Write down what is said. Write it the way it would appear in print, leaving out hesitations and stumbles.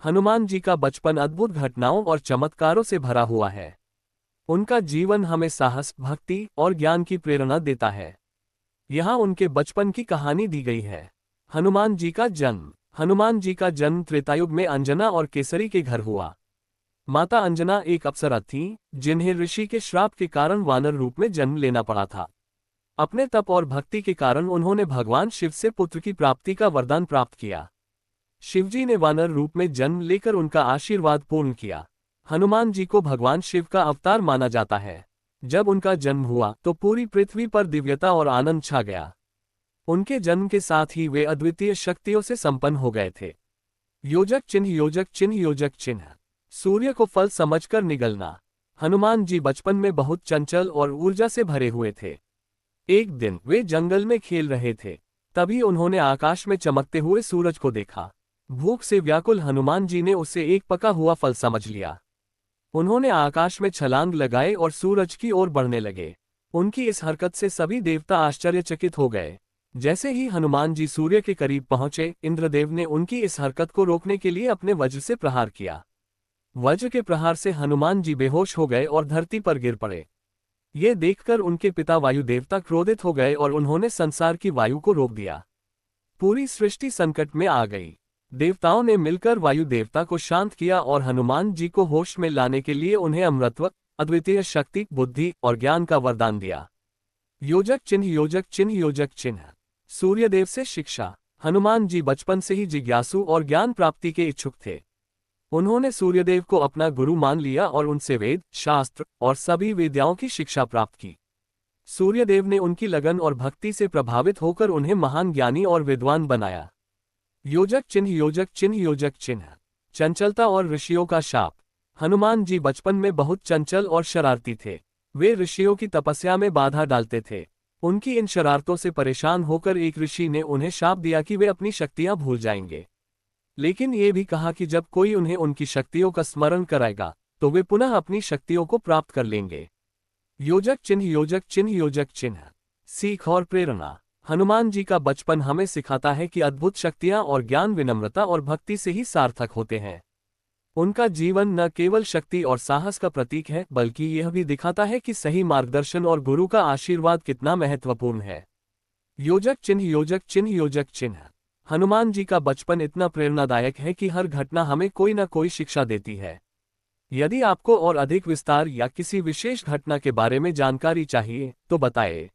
हनुमान जी का बचपन अद्भुत घटनाओं और चमत्कारों से भरा हुआ है। उनका जीवन हमें साहस, भक्ति और ज्ञान की प्रेरणा देता है। यहाँ उनके बचपन की कहानी दी गई है। हनुमान जी का जन्म। हनुमान जी का जन्म त्रेतायुग में अंजना और केसरी के घर हुआ। माता अंजना एक अप्सरा थीं, जिन्हें ऋषि के श्राप के कारण वानर रूप में जन्म लेना पड़ा था। अपने तप और भक्ति के कारण उन्होंने भगवान शिव से पुत्र की प्राप्ति का वरदान प्राप्त किया। शिवजी ने वानर रूप में जन्म लेकर उनका आशीर्वाद पूर्ण किया। हनुमान जी को भगवान शिव का अवतार माना जाता है। जब उनका जन्म हुआ तो पूरी पृथ्वी पर दिव्यता और आनंद छा गया। उनके जन्म के साथ ही वे अद्वितीय शक्तियों से संपन्न हो गए थे। योजक चिन्ह, योजक चिन्ह, योजक चिन्ह। सूर्य को फल समझकर निगलना। हनुमान जी बचपन में बहुत चंचल और ऊर्जा से भरे हुए थे। एक दिन वे जंगल में खेल रहे थे, तभी उन्होंने आकाश में चमकते हुए सूरज को देखा। भूख से व्याकुल हनुमान जी ने उसे एक पका हुआ फल समझ लिया। उन्होंने आकाश में छलांग लगाए और सूरज की ओर बढ़ने लगे। उनकी इस हरकत से सभी देवता आश्चर्यचकित हो गए। जैसे ही हनुमान जी सूर्य के करीब पहुंचे, इंद्रदेव ने उनकी इस हरकत को रोकने के लिए अपने वज्र से प्रहार किया। वज्र के प्रहार से हनुमान जी बेहोश हो गए और धरती पर गिर पड़े। ये देखकर उनके पिता वायु देवता क्रोधित हो गए और उन्होंने संसार की वायु को रोक दिया। पूरी सृष्टि संकट में आ गई। देवताओं ने मिलकर वायु देवता को शांत किया और हनुमान जी को होश में लाने के लिए उन्हें अमरत्व, अद्वितीय शक्ति, बुद्धि और ज्ञान का वरदान दिया। योजक चिन्ह, योजक चिन्ह, योजक चिन्ह। सूर्यदेव से शिक्षा। हनुमान जी बचपन से ही जिज्ञासु और ज्ञान प्राप्ति के इच्छुक थे। उन्होंने सूर्यदेव को अपना गुरु मान लिया और उनसे वेद, शास्त्र और सभी विद्याओं की शिक्षा प्राप्त की। सूर्यदेव ने उनकी लगन और भक्ति से प्रभावित होकर उन्हें महान ज्ञानी और विद्वान बनाया। योजक चिन्ह, योजक चिन्ह, योजक चिन्ह। चंचलता और ऋषियों का शाप। हनुमान जी बचपन में बहुत चंचल और शरारती थे। वे ऋषियों की तपस्या में बाधा डालते थे। उनकी इन शरारतों से परेशान होकर एक ऋषि ने उन्हें शाप दिया कि वे अपनी शक्तियां भूल जाएंगे। लेकिन ये भी कहा कि जब कोई उन्हें उनकी शक्तियों का स्मरण कराएगा तो वे पुनः अपनी शक्तियों को प्राप्त कर लेंगे। योजक चिन्ह, योजक चिन्ह, योजक चिन्ह। सीख और प्रेरणा। हनुमान जी का बचपन हमें सिखाता है कि अद्भुत शक्तियां और ज्ञान विनम्रता और भक्ति से ही सार्थक होते हैं। उनका जीवन न केवल शक्ति और साहस का प्रतीक है, बल्कि यह भी दिखाता है कि सही मार्गदर्शन और गुरु का आशीर्वाद कितना महत्वपूर्ण है। योजक चिन्ह, योजक चिन्ह, योजक चिन्ह। हनुमान जी का बचपन इतना प्रेरणादायक है कि हर घटना हमें कोई न कोई शिक्षा देती है। यदि आपको और अधिक विस्तार या किसी विशेष घटना के बारे में जानकारी चाहिए तो बताएं।